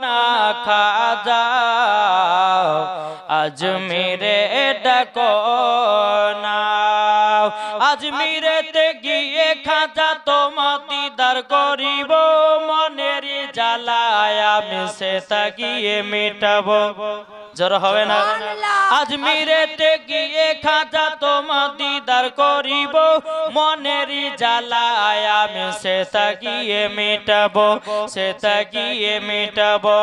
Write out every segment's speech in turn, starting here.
না খাজা আজমিরে ডাকো না আজমিরেতে গিয়ে খাজা তোমার দিদার করিব মনের জ্বালায় আমি সেটা গিয়ে মেটাবো জোর হবে না আজমিরেতে গিয়ে খাজা তোমার দিদার করিব মনের জ্বালায় আমি সেটা গিয়ে মেটাবো সেটা গিয়ে মেটাবো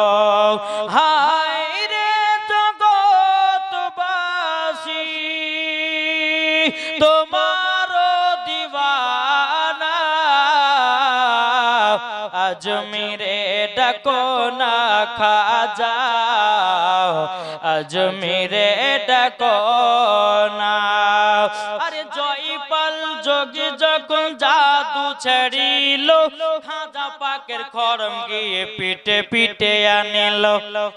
হায় রে জগৎবাসী তোমার দিওয়ানা আজমিরে ডাকো না খাজা আজমিরে ডাকো না আরে জয়পাল যোগী যখন জাদু ছাড়িল খাজা পাকের খরম গিয়ে পিটে পিটে আনিল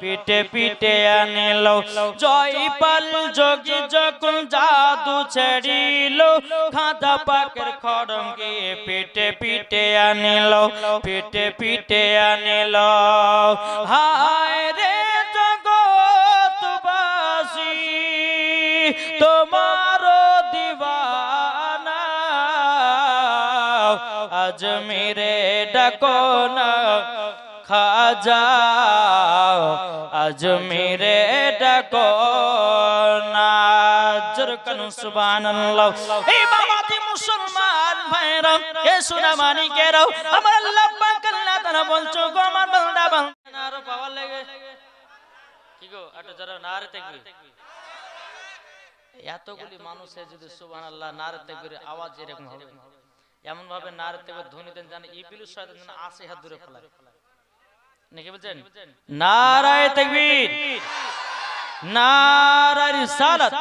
পিটে পিটে আনিল জয়পাল যোগী যখন জাদু ছাড়িল খাজা পাকের খরম গিয়ে পিটে পিটে আনিল পিটে পিটে আনিল হায় রে জগৎবাসী তোমার দিওয়ানা আজমিরে ডাকো না খাজা আজমিরে ডাকো না জরকান সুবহানাল্লাহ এই বাবাজি মুসলমান ভাইরা এ সোনা মানিকেরাও আমার আল্লাহ পাক আল্লাহ তাআলা বলছো গো আমার বান্দা বান্দা আর পাওয়ার লাগে কি গো একটু জোরে নারে তাকবীর এতগুলি মানুষে যদি সুবহানাল্লাহ নারে তাকবীর আওয়াজ এরকম হবে এমন ভাবে নারে তাকবীর ধ্বনি দেন জানেন ইবলিস শয়তান যেন 80 হাত দূরে ফেলায় নাকি বুঝছেন নারায়ে তাকবীর नारा रिसालत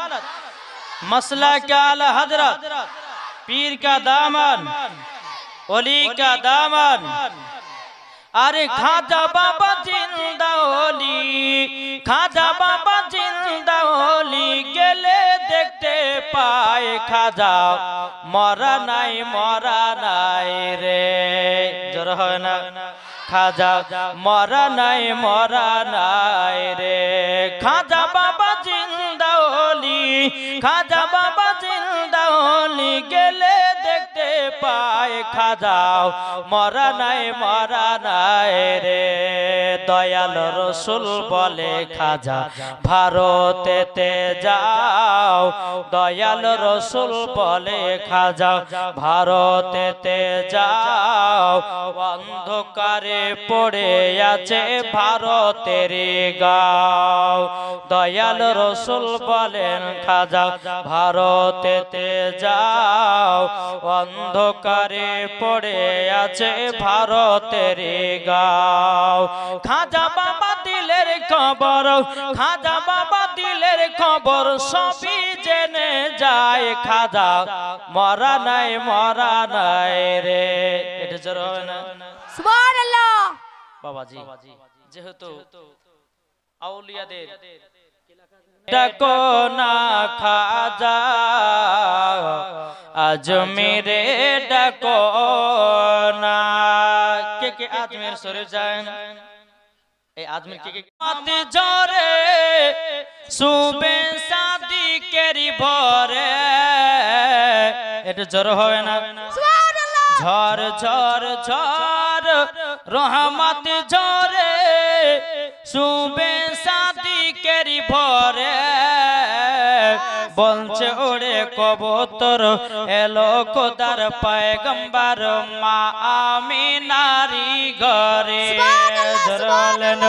मसला क्या आला हजरत पीर का दामन ओली का दामन अरे खाजा बाबा जिंदा ओली खाजा बाबा जिंदा ओली गेले देखते पाए खाजा मरा नाई रे जोर है ना खाजा मरा नाई रे खाजा बाबा जिंदा ओली खाजा बाबा जिंदा ओली गेले देखते पाए खाजा मरा नाई रे दयाल रसूल बोले खाजा भारतेते जाओ दयाल रसूल बोले खाजा भारतेते जाओ अंधकारे পড়ে আছে ভারতের গাঁও দয়াল রসুল বলেন খাজা ভারতেতে যাও অন্ধকারে পড়ে আছে ভারতের গাঁও খাজা বাবা দিলের খবর খাজা বাবা দিলের খবর সবই জেনে যায় খাজা মরা নাই রে এটা জোর হবে না সুবহানাল্লাহ বাবাজি যেহেতু আউলিয়াদের ডাকো না খাজা আজমিরে ডাকো না কে কে আজমির শরীফ যায় এই আজমির কে কে মত জরে সুবে শাদি কেরি ভরে এটা জোর হবে না সুবহানাল্লাহ ঝড় ঝড় ঝড় রহমত ঝরে সুবে শাদি কেরি ভরে বলছে ওরে কবুতর এলো খোদার পয়গম্বর মা আমিনারি ঘরে জরলেন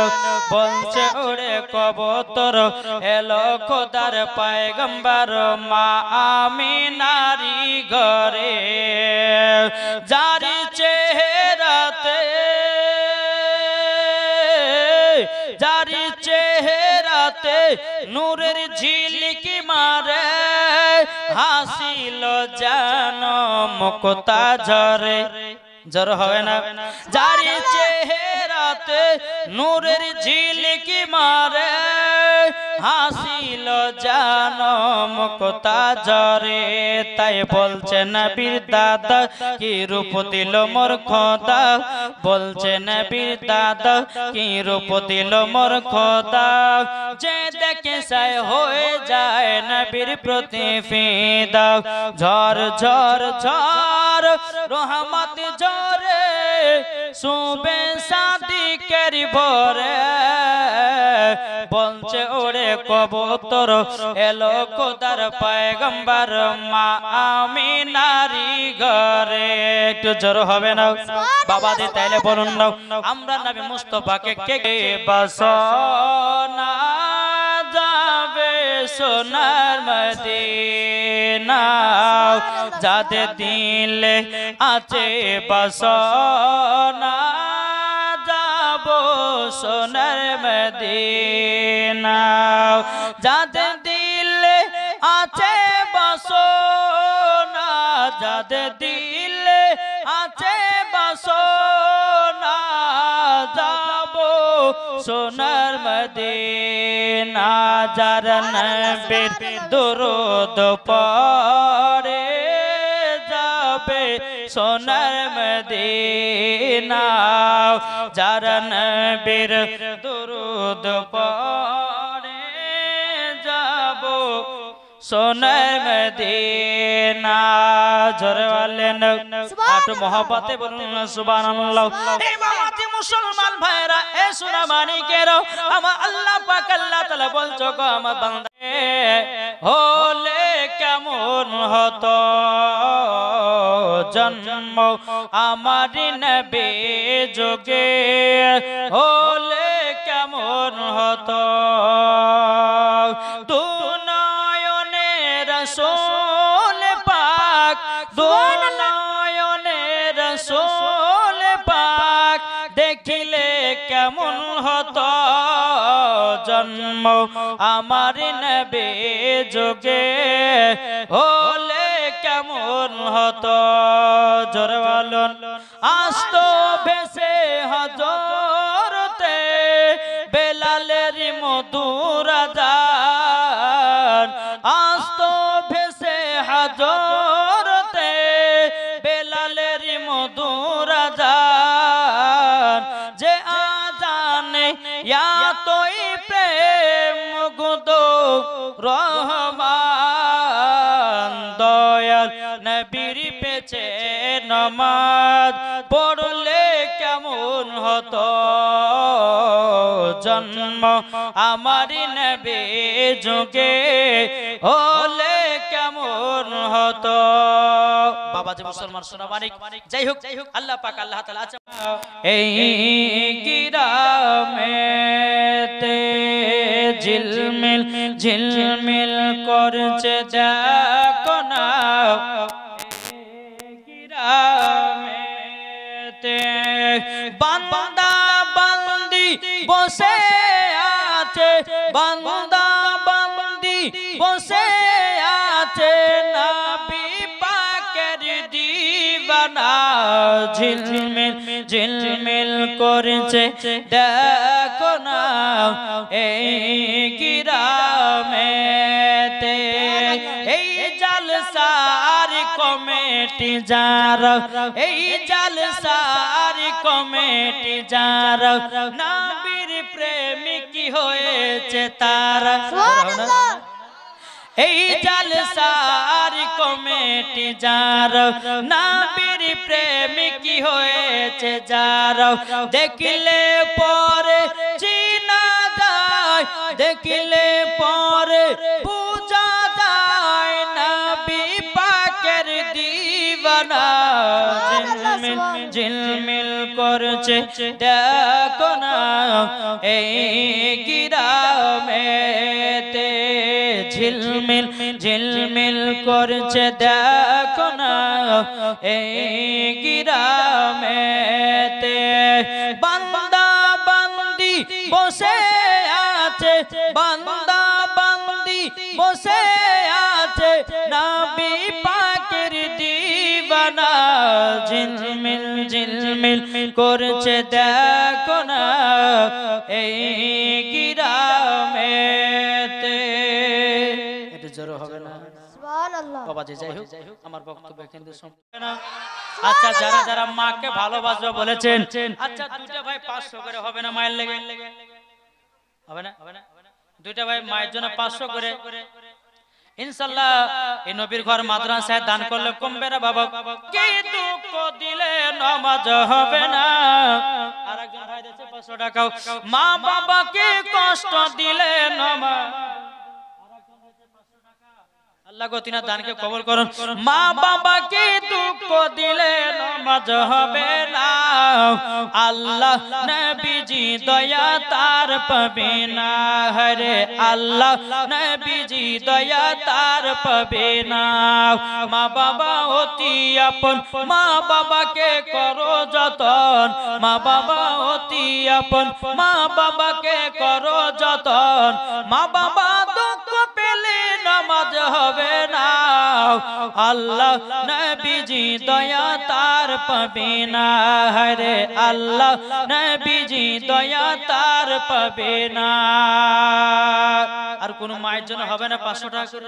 বলছে ওরে কবুতর এলো খোদার পয়গম্বর মা আমিনারি ঘরে জারি চেহারাতে জারি চেহারাতে নূরের ঝিলকি মারে হাসিল যেন মুক্তা ঝরে জোর হবে না জারি চেহারাতে নূরের ঝিলকি মারে হাসিল জানম কোতা জরে তাই বলছে নবীর দাদা কি রূপ দিল মোর খোদা বলছে নবীর দাদা কি রূপ দিল মোর খোদা যে দেখে সাই হয়ে যায় নবীর প্রতি ফিদা ঝড় ঝড় ঝড় রহমত ঝরে সুবে সাদিকের ভরে বলছে ওরে কবুতর এলো খোদার পয়গম্বর মা আমিনারি ঘরে একটু জোর হবে না বাবা দি তাইলে বলুন না আমরা নবী মুস্তাফাকে কে বাসনা যাবে সোনার মদিনা যাদের দিলে আছে বাসনা যাব সোনার মদিনা যাদের দিলে আছে বাসনা যাদের দিলে আছে বাসনা যাব সোনার মদিনা যার নবীর দরুদ পড়ে যাবে সোনার মদিনা যার নবীর দরুদ পড়ে যাব সোনার মদিনা জোরে বলেন একটু মহব্বতে বলুন সুবহানাল্লাহ এই বাবাজি মুসলমান ভাইরা এ সোনা মানিকেরা আমার আল্লাহ পাক আল্লাহ তাআলা বলছো গো আমার বান্দা হলে কেমন হতো জন্ম আমার নবী যোগে হলে কেমন হতো তু নয়নে রাসূল পাক দু নয়নে রাসূল পাক দেখিলে কেমন হতো জন্ম আমার নবী যোগে হলে কেমন হতো জোরে বলুন আসতো ভেসে হযরতে বেলালের মধুর আযান আসতো ভেসে হযরতে বেলালের মধুর আযান যে আযানে এতই প্রেম মুগ্ধ রহমান দয়াল নবীর পেছে নামাজ পড়লে কেমন হতো জন্ম আমার নবী যুগে হলে কেমন হতো বাবাজি মুসলমান সোনা মানিক যাই হোক আল্লাহ পাক আল্লাহ তাআলা আছে এই গিরামেতে ঝিলমিল ঝিলমিল করছে দেখো না গিরামেতে বান্দা বান্দি বসে আছে বান্দা বান্দি বসে আছে নবী পাকের দিওয়ানা ঝিলমিল ঝিলমিল করছে দেখো না এই গিরামেতে এই জালসার কমিটি যারা এই জালসার কমিটি যারা নবীর প্রেমিক হয়েছে তারা এই জালসার কমিটি যারা নবীর প্রেমিক হয়েছে যারা দেখলে পরে চিনা যায় দেখলে পরে পূজা যায় নবী পাকের দিওয়ানা ঝিলমিল ঝিলমিল করছে দেখো না এই গিরামেতে ঝিলমিল ঝিলমিল করছে দেখো না এই গিরামেতে বান্দা বান্দি বসে আছে বান্দা বান্দি বসে আছে নবী পাকের দিওয়ানা ঝিলমিল ঝিলমিল করছে দেখো না এই গিরামেতে বাবাজি যাই হোক আমার বক্তব্য এখানে সম্পূর্ণ না। আচ্ছা যারা যারা মাকে ভালোবাসবে বলেছেন, আচ্ছা দুইটা ভাই 500 করে হবে না মায়ের লেগে? হবে না? দুইটা ভাই মায়ের জন্য 500 করে ইনশাআল্লাহ এই নবীর ঘর মাদ্রাসায় দান করলে কমবে না বাবা। কি দুঃখ দিলে নামাজ হবে না। আরেকজন ভাই দিয়েছে 500 টাকা। মা বাবাকে কষ্ট দিলে নামাজ, আল্লাহ গো তিনার দানকে কবুল করুন। মা বাবাকে দুঃখ দিলে নামাজ হবে না। আল্লাহ নবীজি দয়া তার পাবে না। হরে আল্লাহ নবীজি দয়া তার পাবে না। মা বাবা অতি আপন, মা বাবাকে করো যতন। মা বাবা অতি আপন, মা বাবাকে করো যতন। মা বাবা দুঃখ পেলে নামাজ হবে না। আল্লাহ নবীজি দয়া তার পাবে না। হরে আল্লাহ নবীজি দয়া তার পাবে না। আর কোন মায়ের জন্য হবে না 500 টাকা করে?